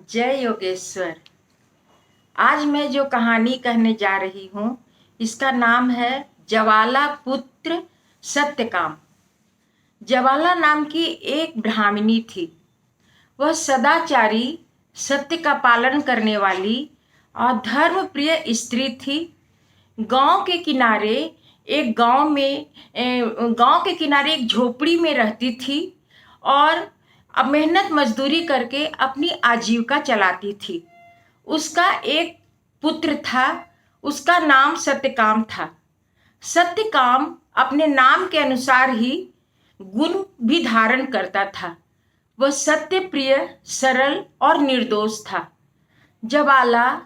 जय योगेश्वर। आज मैं जो कहानी कहने जा रही हूँ इसका नाम है ज्वाला पुत्र सत्यकाम। ज्वाला नाम की एक ब्राह्मणी थी। वह सदाचारी, सत्य का पालन करने वाली और धर्म प्रिय स्त्री थी। गांव के किनारे एक झोपड़ी में रहती थी और अब मेहनत मजदूरी करके अपनी आजीविका चलाती थी। उसका एक पुत्र था, उसका नाम सत्यकाम था। सत्यकाम अपने नाम के अनुसार ही गुण भी धारण करता था। वह सत्य प्रिय, सरल और निर्दोष था। ज्वाला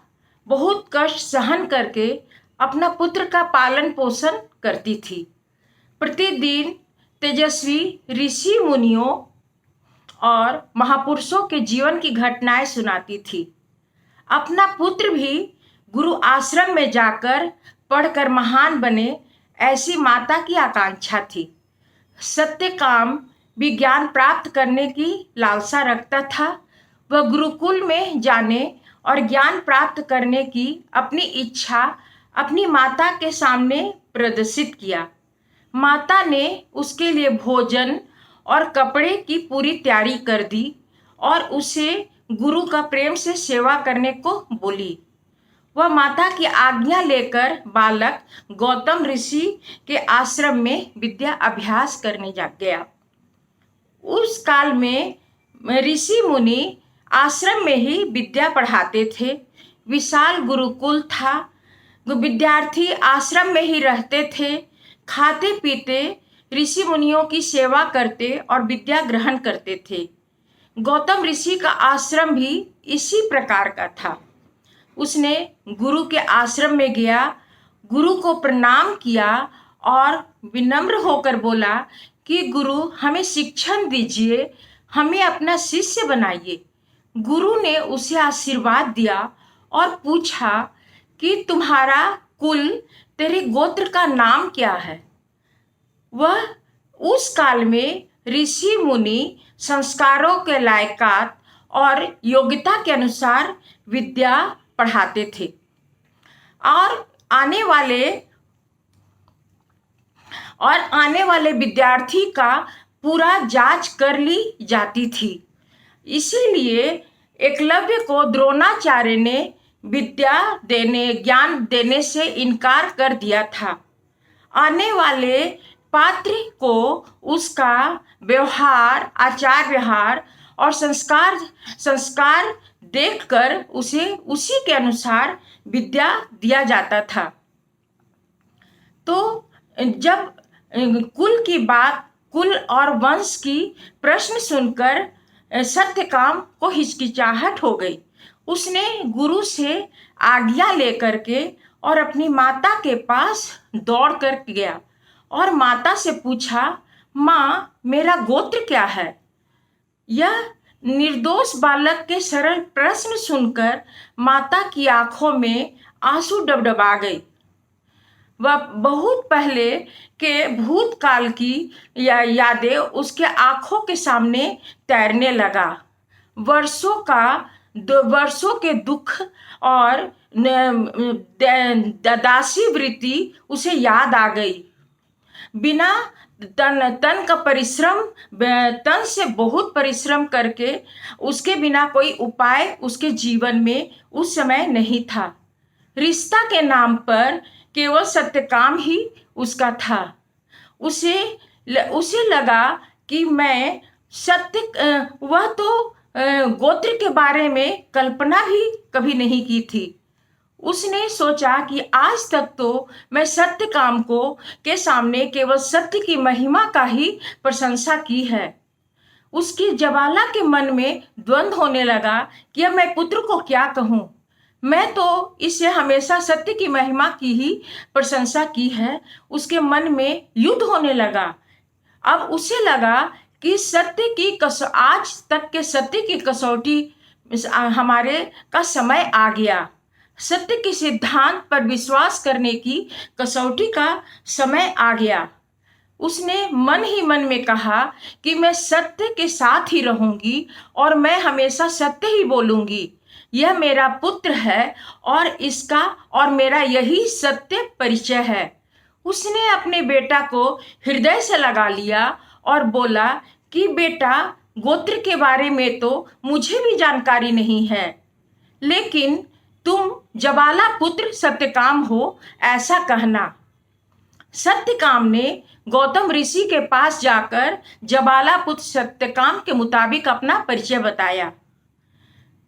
बहुत कष्ट सहन करके अपना पुत्र का पालन पोषण करती थी। प्रतिदिन तेजस्वी ऋषि मुनियों और महापुरुषों के जीवन की घटनाएं सुनाती थी। अपना पुत्र भी गुरु आश्रम में जाकर पढ़कर महान बने, ऐसी माता की आकांक्षा थी। सत्यकाम भी ज्ञान प्राप्त करने की लालसा रखता था। वह गुरुकुल में जाने और ज्ञान प्राप्त करने की अपनी इच्छा अपनी माता के सामने प्रदर्शित किया। माता ने उसके लिए भोजन और कपड़े की पूरी तैयारी कर दी और उसे गुरु का प्रेम से सेवा करने को बोली। वह माता की आज्ञा लेकर बालक गौतम ऋषि के आश्रम में विद्या अभ्यास करने जा गया। उस काल में ऋषि मुनि आश्रम में ही विद्या पढ़ाते थे। विशाल गुरुकुल था। विद्यार्थी आश्रम में ही रहते थे, खाते पीते, ऋषि मुनियों की सेवा करते और विद्या ग्रहण करते थे। गौतम ऋषि का आश्रम भी इसी प्रकार का था। उसने गुरु के आश्रम में गया, गुरु को प्रणाम किया और विनम्र होकर बोला कि गुरु हमें शिक्षण दीजिए, हमें अपना शिष्य बनाइए। गुरु ने उसे आशीर्वाद दिया और पूछा कि तुम्हारा कुल, तेरे गोत्र का नाम क्या है। वह उस काल में ऋषि मुनि संस्कारों के लायकात और योग्यता के अनुसार विद्या पढ़ाते थे और आने वाले विद्यार्थी का पूरा जांच कर ली जाती थी। इसीलिए एकलव्य को द्रोणाचार्य ने ज्ञान देने से इनकार कर दिया था। आने वाले पात्र को उसका व्यवहार, आचार व्यवहार और संस्कार देखकर उसे उसी के अनुसार विद्या दिया जाता था। तो जब कुल और वंश की प्रश्न सुनकर सत्यकाम को हिचकिचाहट हो गई। उसने गुरु से आज्ञा लेकर के और अपनी माता के पास दौड़ कर गया और माता से पूछा, माँ मेरा गोत्र क्या है। यह निर्दोष बालक के सरल प्रश्न सुनकर माता की आंखों में आंसू डबडबा गई। वह बहुत पहले के भूतकाल की यादें उसके आंखों के सामने तैरने लगा। वर्षों के दुख और दासी वृत्ति उसे याद आ गई। बिना तन से बहुत परिश्रम करके उसके बिना कोई उपाय उसके जीवन में उस समय नहीं था। रिश्ता के नाम पर केवल सत्यकाम ही उसका था। उसे लगा कि वह तो गोत्र के बारे में कल्पना भी कभी नहीं की थी। उसने सोचा कि आज तक तो मैं सत्यकाम के सामने केवल सत्य की महिमा का ही प्रशंसा की है। उसकी ज्वाला के मन में द्वंद्व होने लगा कि अब मैं पुत्र को क्या कहूँ। मैं तो इसे हमेशा सत्य की महिमा की ही प्रशंसा की है। उसके मन में युद्ध होने लगा। अब उसे लगा कि आज तक के सत्य की कसौटी हमारे का समय आ गया। सत्य के सिद्धांत पर विश्वास करने की कसौटी का समय आ गया। उसने मन ही मन में कहा कि मैं सत्य के साथ ही रहूंगी और मैं हमेशा सत्य ही बोलूंगी। यह मेरा पुत्र है और इसका और मेरा यही सत्य परिचय है। उसने अपने बेटा को हृदय से लगा लिया और बोला कि बेटा, गोत्र के बारे में तो मुझे भी जानकारी नहीं है, लेकिन तुम जबाला पुत्र सत्यकाम हो, ऐसा कहना। सत्यकाम ने गौतम ऋषि के पास जाकर जबाला पुत्र सत्यकाम के मुताबिक अपना परिचय बताया।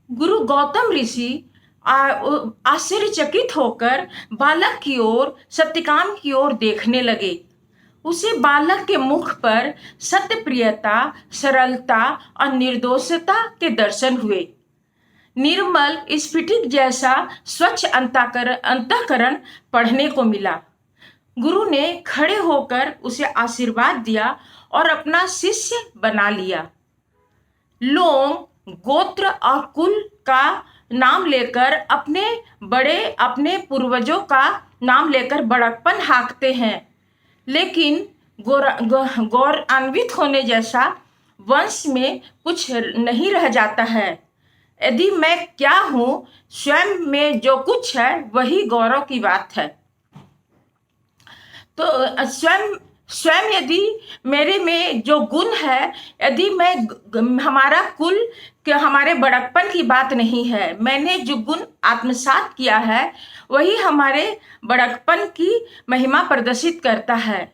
गुरु गौतम ऋषि आश्चर्यचकित होकर बालक की ओर, सत्यकाम की ओर देखने लगे। उसे बालक के मुख पर सत्यप्रियता, सरलता और निर्दोषता के दर्शन हुए। निर्मल स्फटिक जैसा स्वच्छ अंतःकरण पढ़ने को मिला। गुरु ने खड़े होकर उसे आशीर्वाद दिया और अपना शिष्य बना लिया। लोग गोत्र और कुल का नाम लेकर अपने पूर्वजों का नाम लेकर बड़प्पन हाँकते हैं, लेकिन गौरवान्वित होने जैसा वंश में कुछ नहीं रह जाता है। यदि मैं क्या हूँ, स्वयं में जो कुछ है वही गौरव की बात है। तो स्वयं यदि मेरे में जो गुण है, यदि हमारा कुल के हमारे बड़प्पन की बात नहीं है, मैंने जो गुण आत्मसात किया है वही हमारे बड़प्पन की महिमा प्रदर्शित करता है।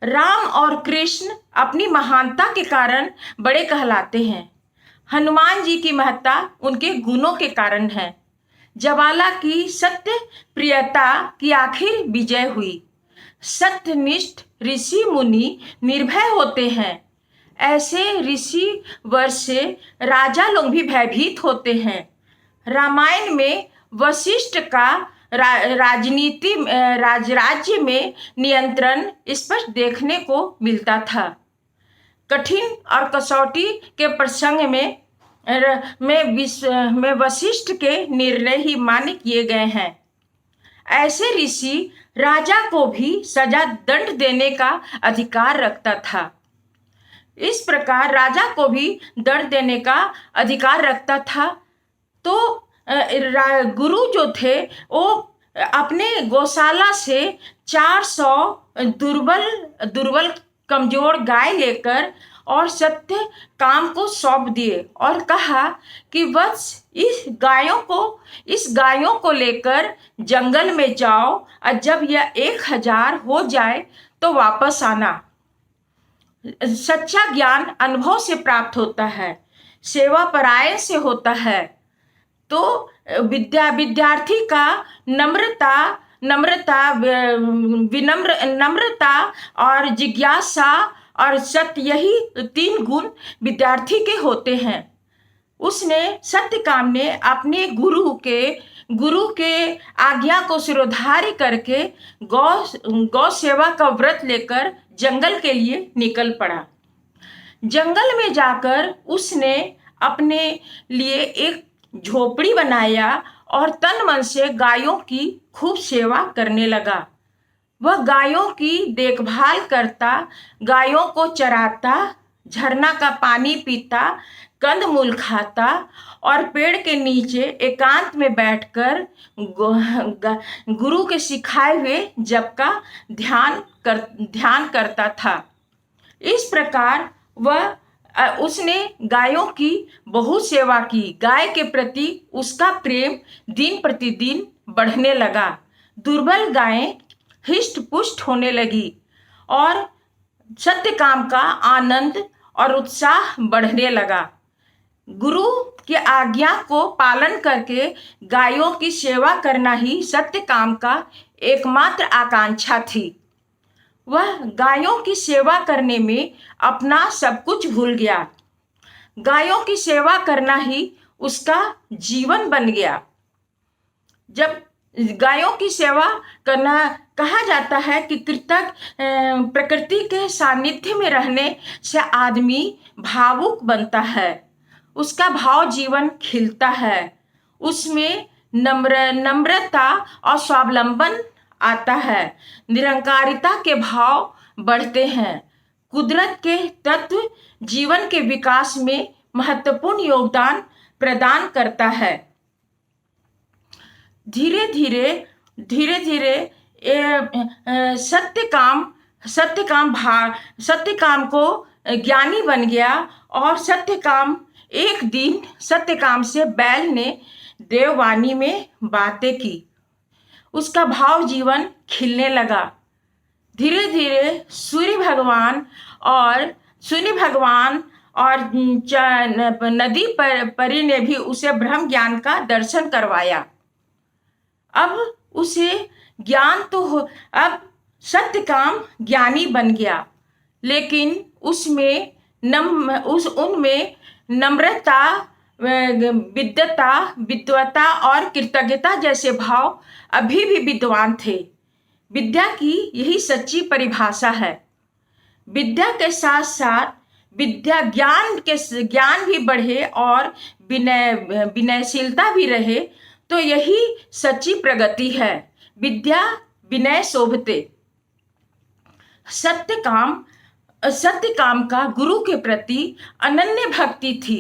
राम और कृष्ण अपनी महानता के कारण बड़े कहलाते हैं। हनुमान जी की महत्ता उनके गुणों के कारण है। जबाला की सत्य प्रियता की आखिर विजय हुई। सत्यनिष्ठ ऋषि मुनि निर्भय होते हैं। ऐसे ऋषि वर्ष से राजा लोग भी भयभीत होते हैं। रामायण में वशिष्ठ का राज्य में नियंत्रण स्पष्ट देखने को मिलता था। कठिन और कसौटी के प्रसंग में वशिष्ठ के निर्णय ही मान्य किए गए हैं। ऐसे ऋषि राजा को भी सजा दंड देने का अधिकार रखता था। इस प्रकार राजा को भी दंड देने का अधिकार रखता था। तो गुरु जो थे वो अपने गौशाला से 400 दुर्बल कमजोर गाय लेकर और सत्य काम को सौंप दिए और कहा कि बस इस गायों को लेकर जंगल में जाओ और जब यह 1000 हो जाए तो वापस आना। सच्चा ज्ञान अनुभव से प्राप्त होता है, सेवा परायण से होता है। तो विद्यार्थी का नम्रता और जिज्ञासा और सत्य, यही 3 गुण विद्यार्थी के होते हैं। उसने सत्यकाम ने अपने गुरु के आज्ञा को सिरोधार्य करके गौ सेवा का व्रत लेकर जंगल के लिए निकल पड़ा। जंगल में जाकर उसने अपने लिए एक झोपड़ी बनाया और तन मन से गायों की खूब सेवा करने लगा। वह गायों की देखभाल करता, गायों को चराता, झरना का पानी पीता, कंदमूल खाता और पेड़ के नीचे एकांत में बैठकर गुरु के सिखाए हुए जप का ध्यान करता था। इस प्रकार उसने गायों की बहुत सेवा की। गाय के प्रति उसका प्रेम दिन प्रतिदिन बढ़ने लगा। दुर्बल गायें हिष्ट पुष्ट होने लगी और सत्यकाम का आनंद और उत्साह बढ़ने लगा। गुरु की आज्ञा को पालन करके गायों की सेवा करना ही सत्यकाम का एकमात्र आकांक्षा थी। वह गायों की सेवा करने में अपना सब कुछ भूल गया। गायों की सेवा करना ही उसका जीवन बन गया। जब गायों की सेवा करना कहा जाता है कि प्रकृति के सानिध्य में रहने से आदमी भावुक बनता है, उसका भाव जीवन खिलता है, उसमें नम्रता और स्वावलंबन आता है, निरंकारिता के भाव बढ़ते हैं। कुदरत के तत्व जीवन के विकास में महत्वपूर्ण योगदान प्रदान करता है। धीरे धीरे सत्यकाम को ज्ञानी बन गया और एक दिन सत्यकाम से बैल ने देववाणी में बातें की। उसका भाव जीवन खिलने लगा। धीरे धीरे सूर्य भगवान और नदी परी ने भी उसे ब्रह्म ज्ञान का दर्शन करवाया। अब उसे ज्ञान तो अब सत्यकाम ज्ञानी बन गया, लेकिन उनमें नम्रता, विद्वता और कृतज्ञता जैसे भाव अभी भी विद्वान थे। विद्या की यही सच्ची परिभाषा है। विद्या के साथ साथ ज्ञान भी बढ़े और विनयशीलता भी रहे तो यही सच्ची प्रगति है। विद्या विनय शोभते। सत्यकाम का गुरु के प्रति अनन्य भक्ति थी।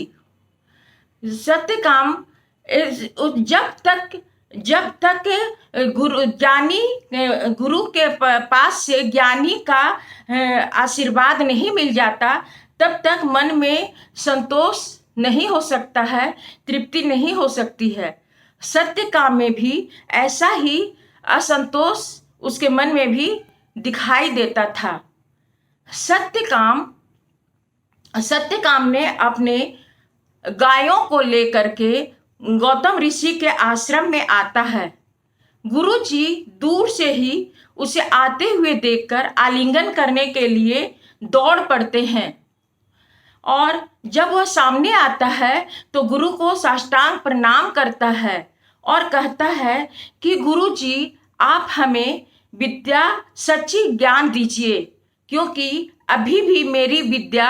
सत्यकाम जब तक गुरु के पास से ज्ञानी का आशीर्वाद नहीं मिल जाता, तब तक मन में संतोष नहीं हो सकता है, तृप्ति नहीं हो सकती है। सत्यकाम में भी ऐसा ही असंतोष उसके मन में भी दिखाई देता था। सत्यकाम ने अपने गायों को लेकर के गौतम ऋषि के आश्रम में आता है। गुरु जी दूर से ही उसे आते हुए देखकर आलिंगन करने के लिए दौड़ पड़ते हैं और जब वह सामने आता है तो गुरु को साष्टांग प्रणाम करता है और कहता है कि गुरु जी, आप हमें विद्या सच्ची ज्ञान दीजिए, क्योंकि अभी भी मेरी विद्या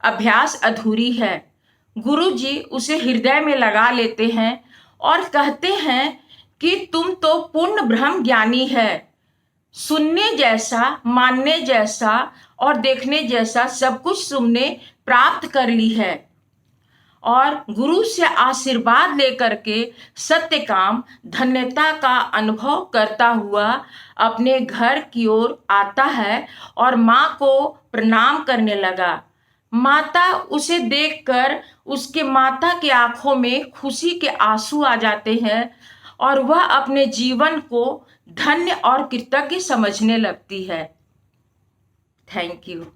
अभ्यास अधूरी है। गुरु जी उसे हृदय में लगा लेते हैं और कहते हैं कि तुम तो पूर्ण ब्रह्म ज्ञानी है। सुनने जैसा, मानने जैसा और देखने जैसा सब कुछ तुमने प्राप्त कर ली है। और गुरु से आशीर्वाद लेकर के सत्यकाम धन्यता का अनुभव करता हुआ अपने घर की ओर आता है और माँ को प्रणाम करने लगा। माता उसे देखकर उसके माता की आंखों में खुशी के आंसू आ जाते हैं और वह अपने जीवन को धन्य और कृतज्ञ समझने लगती है। Thank you.